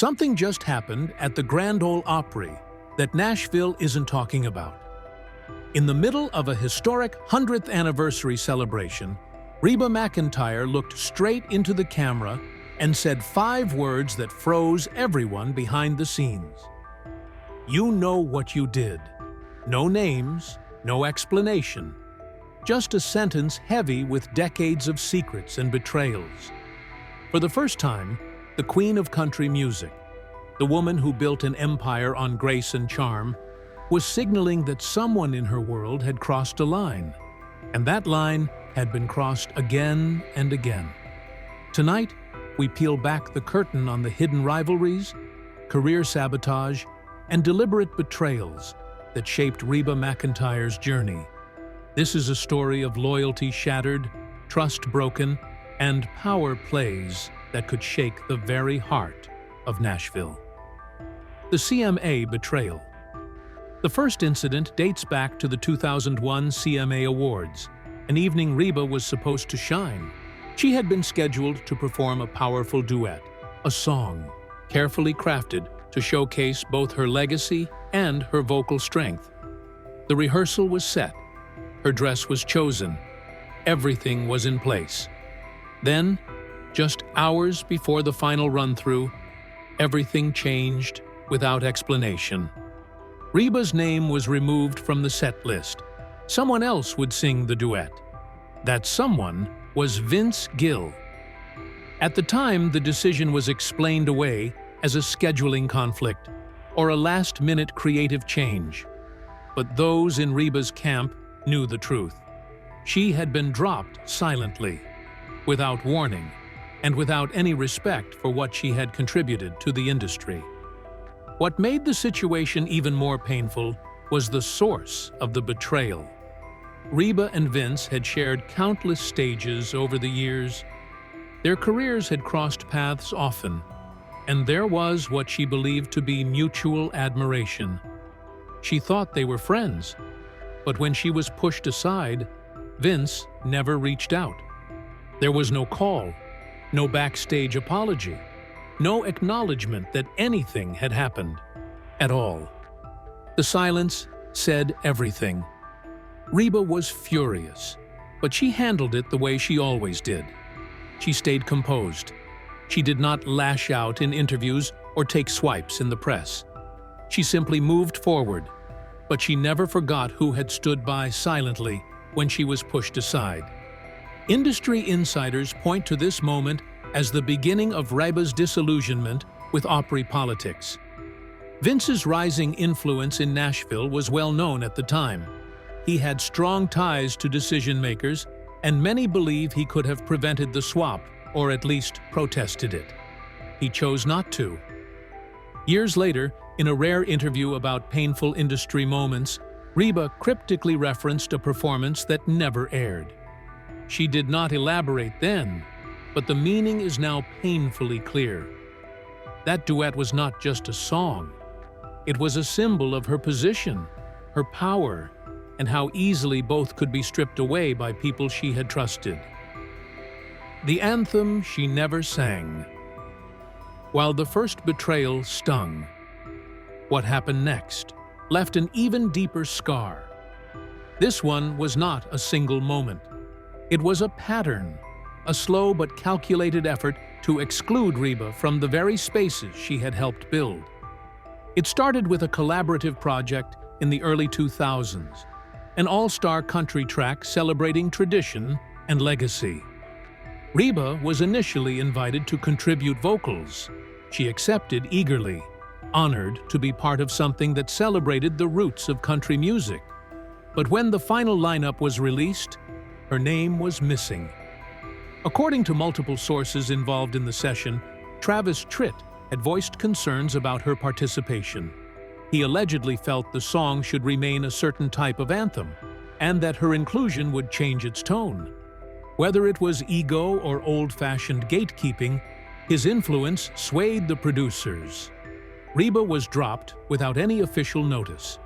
Something just happened at the Grand Ole Opry that Nashville isn't talking about. In the middle of a historic 100th anniversary celebration, Reba McEntire looked straight into the camera and said 5 words that froze everyone behind the scenes. "You know what you did." No names, no explanation. Just a sentence heavy with decades of secrets and betrayals. For the first time, the queen of country music, the woman who built an empire on grace and charm, was signaling that someone in her world had crossed a line, and that line had been crossed again and again. Tonight, we peel back the curtain on the hidden rivalries, career sabotage, and deliberate betrayals that shaped Reba McEntire's journey. This is a story of loyalty shattered, trust broken, and power plays that could shake the very heart of Nashville. The CMA betrayal. The first incident dates back to the 2001 CMA Awards, an evening Reba was supposed to shine. She had been scheduled to perform a powerful duet, a song, carefully crafted to showcase both her legacy and her vocal strength. The rehearsal was set, her dress was chosen, everything was in place. Then, just hours before the final run-through, everything changed without explanation. Reba's name was removed from the set list. Someone else would sing the duet. That someone was Vince Gill. At the time, the decision was explained away as a scheduling conflict or a last-minute creative change. But those in Reba's camp knew the truth. She had been dropped silently, without warning, and without any respect for what she had contributed to the industry. What made the situation even more painful was the source of the betrayal. Reba and Vince had shared countless stages over the years. Their careers had crossed paths often, and there was what she believed to be mutual admiration. She thought they were friends, but when she was pushed aside, Vince never reached out. There was no call, no backstage apology, no acknowledgement that anything had happened at all. The silence said everything. Reba was furious, but she handled it the way she always did. She stayed composed. She did not lash out in interviews or take swipes in the press. She simply moved forward, but she never forgot who had stood by silently when she was pushed aside. Industry insiders point to this moment as the beginning of Reba's disillusionment with Opry politics. Vince's rising influence in Nashville was well known at the time. He had strong ties to decision-makers, and many believe he could have prevented the swap, or at least protested it. He chose not to. Years later, in a rare interview about painful industry moments, Reba cryptically referenced a performance that never aired. She did not elaborate then, but the meaning is now painfully clear. That duet was not just a song. It was a symbol of her position, her power, and how easily both could be stripped away by people she had trusted. The anthem she never sang. While the first betrayal stung, what happened next left an even deeper scar. This one was not a single moment. It was a pattern, a slow but calculated effort to exclude Reba from the very spaces she had helped build. It started with a collaborative project in the early 2000s, an all-star country track celebrating tradition and legacy. Reba was initially invited to contribute vocals. She accepted eagerly, honored to be part of something that celebrated the roots of country music. But when the final lineup was released, her name was missing. According to multiple sources involved in the session, Travis Trit had voiced concerns about her participation. He allegedly felt the song should remain a certain type of anthem, and that her inclusion would change its tone. Whether it was ego or old-fashioned gatekeeping, his influence swayed the producers. Reba was dropped without any official notice.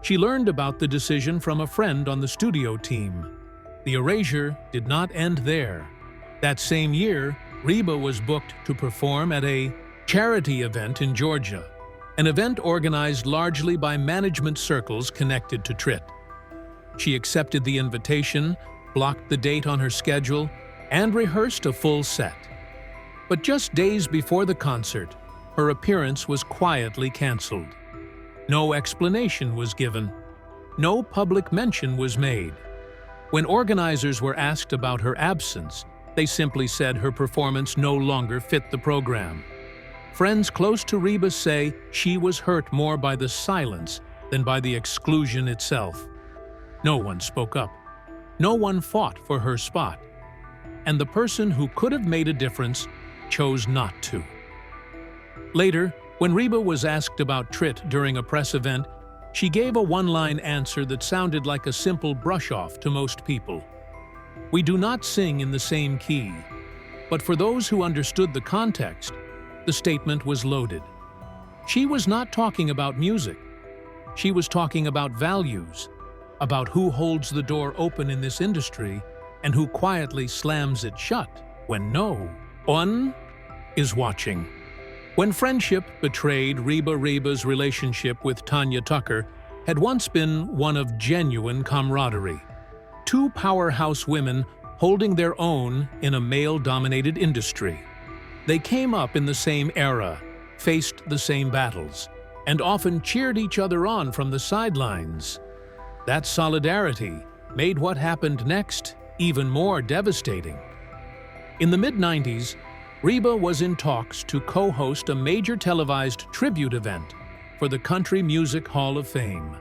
She learned about the decision from a friend on the studio team. The erasure did not end there. That same year, Reba was booked to perform at a charity event in Georgia, an event organized largely by management circles connected to Trit. She accepted the invitation, blocked the date on her schedule, and rehearsed a full set. But just days before the concert, her appearance was quietly canceled. No explanation was given. No public mention was made. When organizers were asked about her absence, they simply said her performance no longer fit the program. Friends close to Reba say she was hurt more by the silence than by the exclusion itself. No one spoke up. No one fought for her spot. And the person who could have made a difference chose not to. Later, when Reba was asked about Trit during a press event, she gave a one-line answer that sounded like a simple brush-off to most people. "We do not sing in the same key." But for those who understood the context, the statement was loaded. She was not talking about music. She was talking about values, about who holds the door open in this industry and who quietly slams it shut when no one is watching. When friendship betrayed, Reba's relationship with Tanya Tucker had once been one of genuine camaraderie. Two powerhouse women holding their own in a male-dominated industry. They came up in the same era, faced the same battles, and often cheered each other on from the sidelines. That solidarity made what happened next even more devastating. In the mid-90s, Reba was in talks to co-host a major televised tribute event for the Country Music Hall of Fame.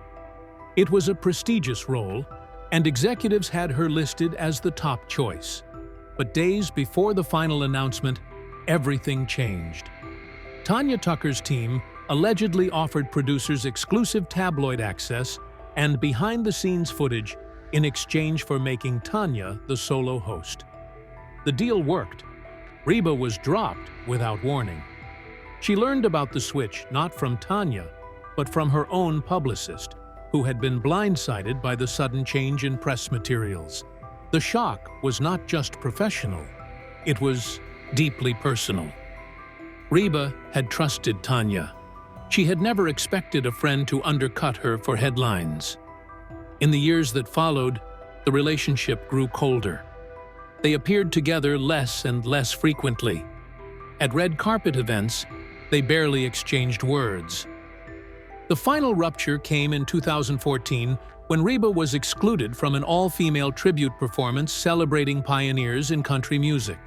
It was a prestigious role, and executives had her listed as the top choice. But days before the final announcement, everything changed. Tanya Tucker's team allegedly offered producers exclusive tabloid access and behind-the-scenes footage in exchange for making Tanya the solo host. The deal worked. Reba was dropped without warning. She learned about the switch not from Tanya, but from her own publicist, who had been blindsided by the sudden change in press materials. The shock was not just professional, it was deeply personal. Reba had trusted Tanya. She had never expected a friend to undercut her for headlines. In the years that followed, the relationship grew colder. They appeared together less and less frequently. At red carpet events, they barely exchanged words. The final rupture came in 2014 when Reba was excluded from an all-female tribute performance celebrating pioneers in country music.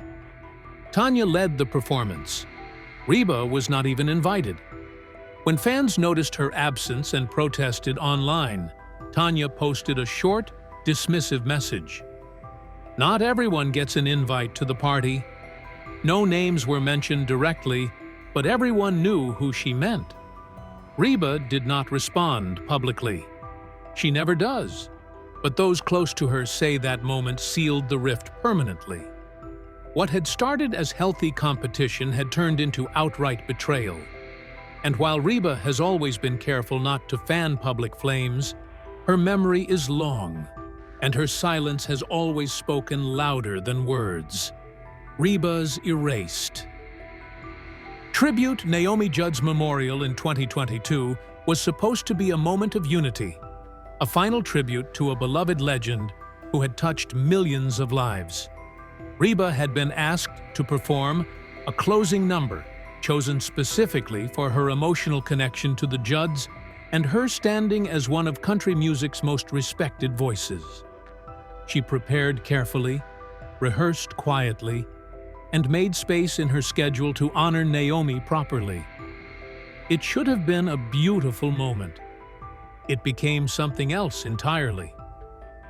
Tanya led the performance. Reba was not even invited. When fans noticed her absence and protested online, Tanya posted a short, dismissive message. "Not everyone gets an invite to the party." No names were mentioned directly, but everyone knew who she meant. Reba did not respond publicly. She never does, but those close to her say that moment sealed the rift permanently. What had started as healthy competition had turned into outright betrayal. And while Reba has always been careful not to fan public flames, her memory is long, and her silence has always spoken louder than words. Reba's erased. Tribute Naomi Judd's memorial in 2022 was supposed to be a moment of unity, a final tribute to a beloved legend who had touched millions of lives. Reba had been asked to perform a closing number chosen specifically for her emotional connection to the Judds and her standing as one of country music's most respected voices. She prepared carefully, rehearsed quietly, and made space in her schedule to honor Naomi properly. It should have been a beautiful moment. It became something else entirely.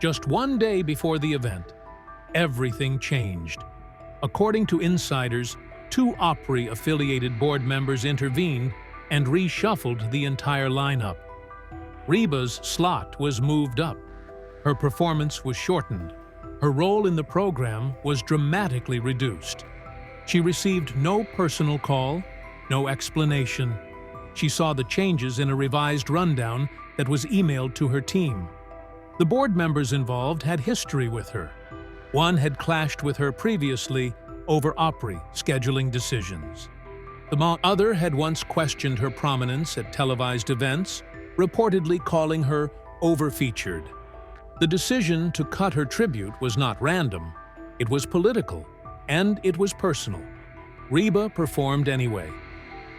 Just one day before the event, everything changed. According to insiders, 2 Opry-affiliated board members intervened and reshuffled the entire lineup. Reba's slot was moved up. Her performance was shortened. Her role in the program was dramatically reduced. She received no personal call, no explanation. She saw the changes in a revised rundown that was emailed to her team. The board members involved had history with her. One had clashed with her previously over Opry scheduling decisions. The other had once questioned her prominence at televised events, reportedly calling her overfeatured. The decision to cut her tribute was not random, it was political, and it was personal. Reba performed anyway.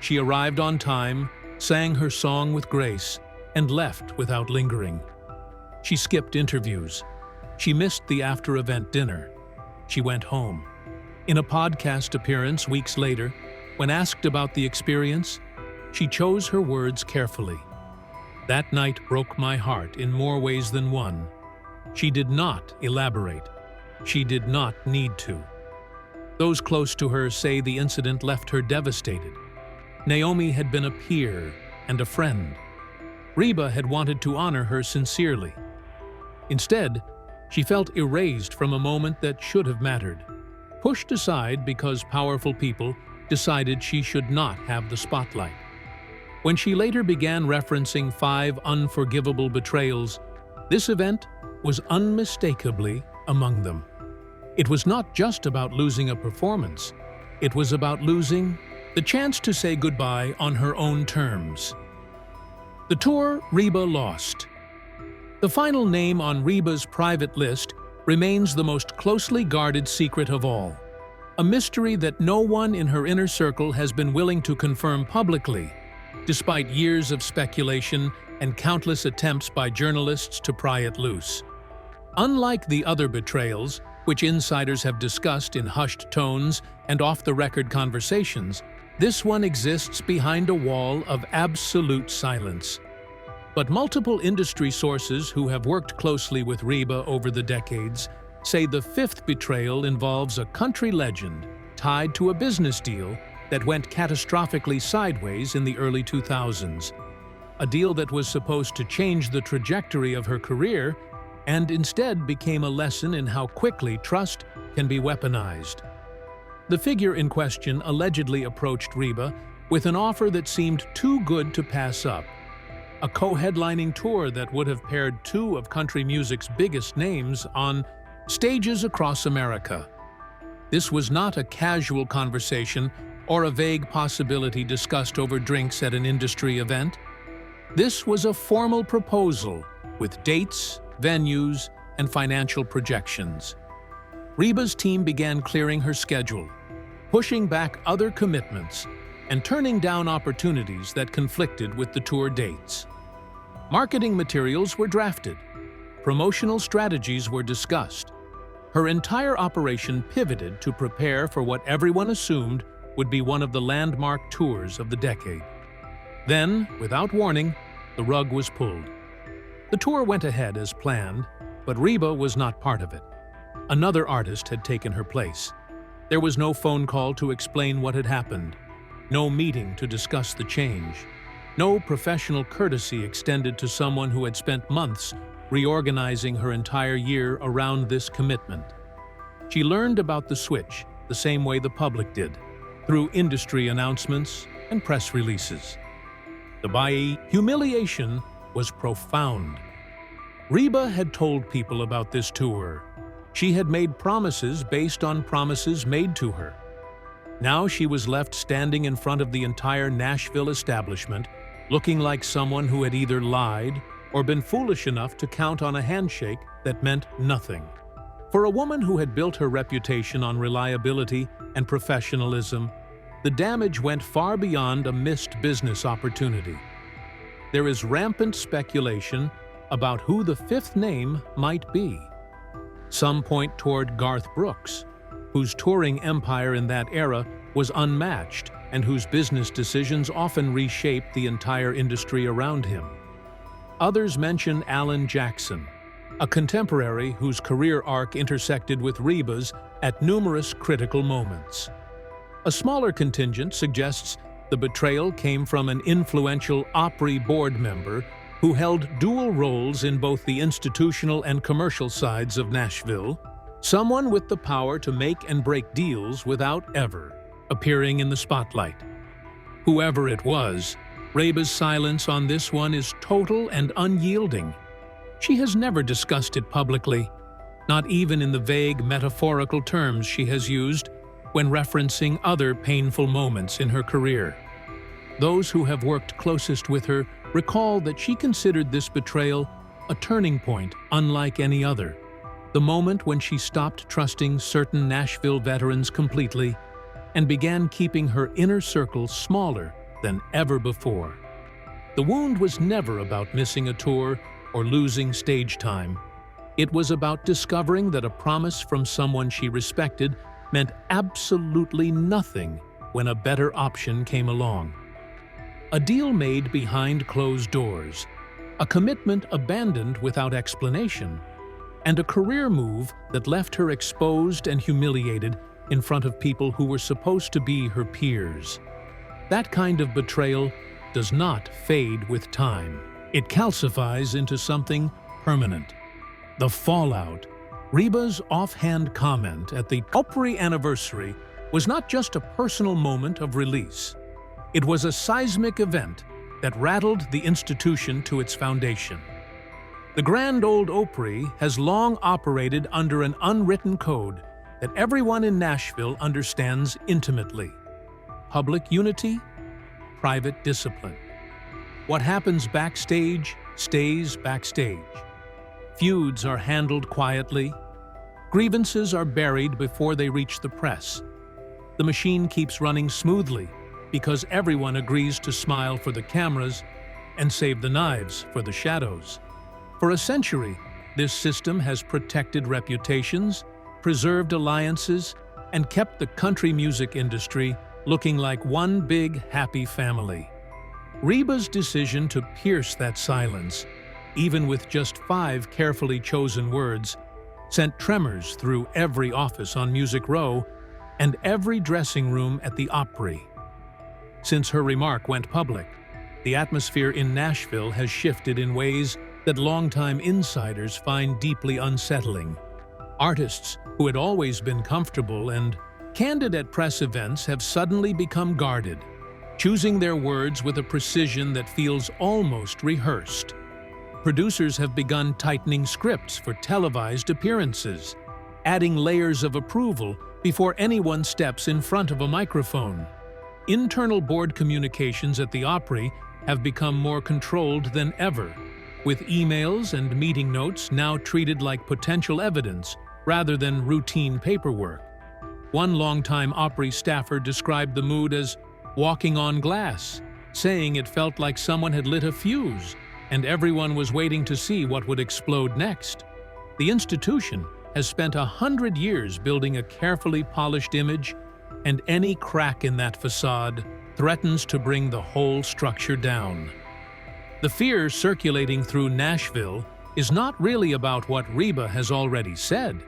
She arrived on time, sang her song with grace, and left without lingering. She skipped interviews. She missed the after-event dinner. She went home. In a podcast appearance weeks later, when asked about the experience, she chose her words carefully. "That night broke my heart in more ways than one." She did not elaborate. She did not need to. Those close to her say the incident left her devastated. Naomi had been a peer and a friend. Reba had wanted to honor her sincerely. Instead, she felt erased from a moment that should have mattered, pushed aside because powerful people decided she should not have the spotlight. When she later began referencing 5 unforgivable betrayals, this event was unmistakably among them. It was not just about losing a performance, it was about losing the chance to say goodbye on her own terms. The tour Reba lost. The final name on Reba's private list remains the most closely guarded secret of all, a mystery that no one in her inner circle has been willing to confirm publicly, despite years of speculation and countless attempts by journalists to pry it loose. Unlike the other betrayals, which insiders have discussed in hushed tones and off-the-record conversations, this one exists behind a wall of absolute silence. But multiple industry sources who have worked closely with Reba over the decades say the 5th betrayal involves a country legend tied to a business deal that went catastrophically sideways in the early 2000s. A deal that was supposed to change the trajectory of her career and instead became a lesson in how quickly trust can be weaponized. The figure in question allegedly approached Reba with an offer that seemed too good to pass up, a co-headlining tour that would have paired 2 of country music's biggest names on stages across America. This was not a casual conversation or a vague possibility discussed over drinks at an industry event. This was a formal proposal with dates, venues, and financial projections. Reba's team began clearing her schedule, pushing back other commitments, and turning down opportunities that conflicted with the tour dates. Marketing materials were drafted. Promotional strategies were discussed. Her entire operation pivoted to prepare for what everyone assumed would be one of the landmark tours of the decade. Then, without warning, the rug was pulled. The tour went ahead as planned, but Reba was not part of it. Another artist had taken her place. There was no phone call to explain what had happened, no meeting to discuss the change, no professional courtesy extended to someone who had spent months reorganizing her entire year around this commitment. She learned about the switch the same way the public did, through industry announcements and press releases. The humiliation was profound. Reba had told people about this tour. She had made promises based on promises made to her. Now she was left standing in front of the entire Nashville establishment, looking like someone who had either lied or been foolish enough to count on a handshake that meant nothing. For a woman who had built her reputation on reliability and professionalism, the damage went far beyond a missed business opportunity. There is rampant speculation about who the 5th name might be. Some point toward Garth Brooks, whose touring empire in that era was unmatched and whose business decisions often reshaped the entire industry around him. Others mention Alan Jackson, a contemporary whose career arc intersected with Reba's at numerous critical moments. A smaller contingent suggests the betrayal came from an influential Opry board member who held dual roles in both the institutional and commercial sides of Nashville, someone with the power to make and break deals without ever appearing in the spotlight. Whoever it was, Reba's silence on this one is total and unyielding. She has never discussed it publicly, not even in the vague metaphorical terms she has used, when referencing other painful moments in her career. Those who have worked closest with her recall that she considered this betrayal a turning point unlike any other, the moment when she stopped trusting certain Nashville veterans completely and began keeping her inner circle smaller than ever before. The wound was never about missing a tour or losing stage time. It was about discovering that a promise from someone she respected meant absolutely nothing when a better option came along. A deal made behind closed doors, a commitment abandoned without explanation, and a career move that left her exposed and humiliated in front of people who were supposed to be her peers. That kind of betrayal does not fade with time. It calcifies into something permanent. The fallout. Reba's offhand comment at the Opry anniversary was not just a personal moment of release. It was a seismic event that rattled the institution to its foundation. The Grand Ole Opry has long operated under an unwritten code that everyone in Nashville understands intimately. Public unity, private discipline. What happens backstage stays backstage. Feuds are handled quietly. Grievances are buried before they reach the press. The machine keeps running smoothly because everyone agrees to smile for the cameras and save the knives for the shadows. For a century, this system has protected reputations, preserved alliances, and kept the country music industry looking like one big, happy family. Reba's decision to pierce that silence, even with just 5 carefully chosen words, sent tremors through every office on Music Row and every dressing room at the Opry. Since her remark went public, the atmosphere in Nashville has shifted in ways that longtime insiders find deeply unsettling. Artists who had always been comfortable and candid at press events have suddenly become guarded, choosing their words with a precision that feels almost rehearsed. Producers have begun tightening scripts for televised appearances, adding layers of approval before anyone steps in front of a microphone. Internal board communications at the Opry have become more controlled than ever, with emails and meeting notes now treated like potential evidence rather than routine paperwork. One longtime Opry staffer described the mood as walking on glass, saying it felt like someone had lit a fuse and everyone was waiting to see what would explode next. The institution has spent 100 years building a carefully polished image, and any crack in that facade threatens to bring the whole structure down. The fear circulating through Nashville is not really about what Reba has already said.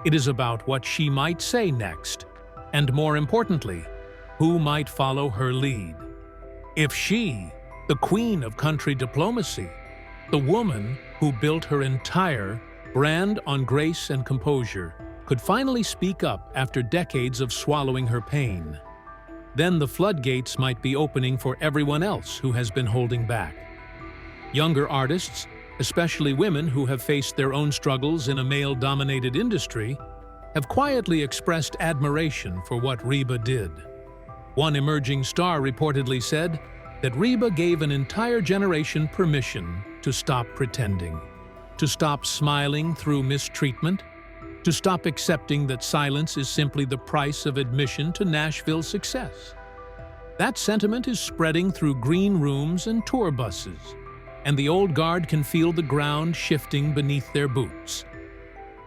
It is about what she might say next, and more importantly, who might follow her lead. If she, the queen of country diplomacy, the woman who built her entire brand on grace and composure, could finally speak up after decades of swallowing her pain, then the floodgates might be opening for everyone else who has been holding back. Younger artists, especially women who have faced their own struggles in a male-dominated industry, have quietly expressed admiration for what Reba did. One emerging star reportedly said that Reba gave an entire generation permission to stop pretending, to stop smiling through mistreatment, to stop accepting that silence is simply the price of admission to Nashville's success. That sentiment is spreading through green rooms and tour buses, and the old guard can feel the ground shifting beneath their boots.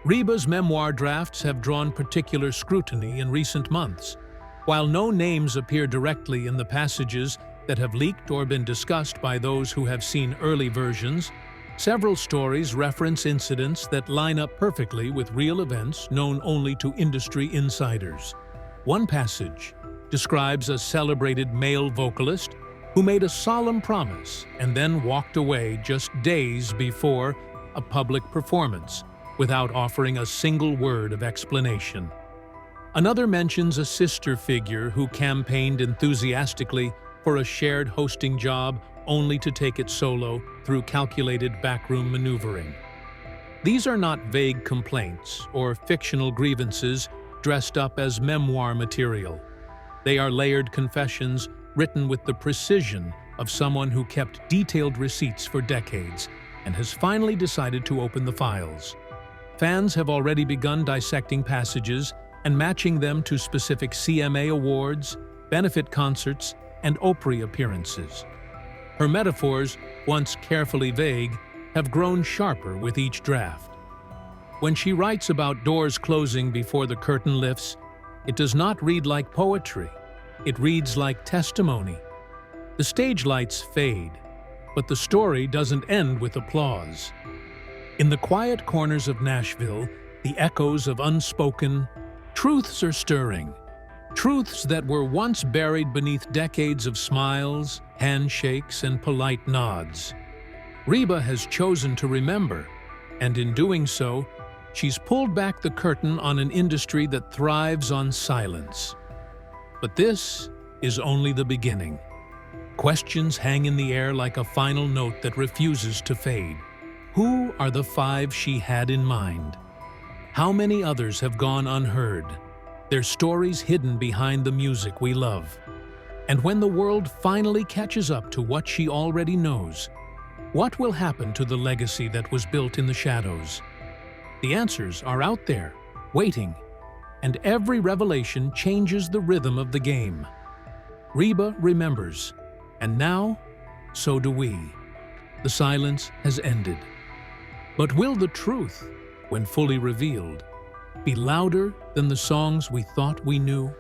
Reba's memoir drafts have drawn particular scrutiny in recent months. While no names appear directly in the passages that have leaked or been discussed by those who have seen early versions, several stories reference incidents that line up perfectly with real events known only to industry insiders. One passage describes a celebrated male vocalist who made a solemn promise and then walked away just days before a public performance without offering a single word of explanation. Another mentions a sister figure who campaigned enthusiastically for a shared hosting job only to take it solo through calculated backroom maneuvering. These are not vague complaints or fictional grievances dressed up as memoir material. They are layered confessions written with the precision of someone who kept detailed receipts for decades and has finally decided to open the files. Fans have already begun dissecting passages and matching them to specific CMA awards, benefit concerts, and Opry appearances. Her metaphors, once carefully vague, have grown sharper with each draft. When she writes about doors closing before the curtain lifts, it does not read like poetry. It reads like testimony. The stage lights fade, but the story doesn't end with applause. In the quiet corners of Nashville, the echoes of unspoken truths are stirring. Truths that were once buried beneath decades of smiles, handshakes, and polite nods. Reba has chosen to remember, and in doing so, she's pulled back the curtain on an industry that thrives on silence. But this is only the beginning. Questions hang in the air like a final note that refuses to fade. Who are the 5 she had in mind? How many others have gone unheard? Their stories hidden behind the music we love. And when the world finally catches up to what she already knows, what will happen to the legacy that was built in the shadows? The answers are out there, waiting, and every revelation changes the rhythm of the game. Reba remembers, and now, so do we. The silence has ended. But will the truth, when fully revealed, be louder than the songs we thought we knew?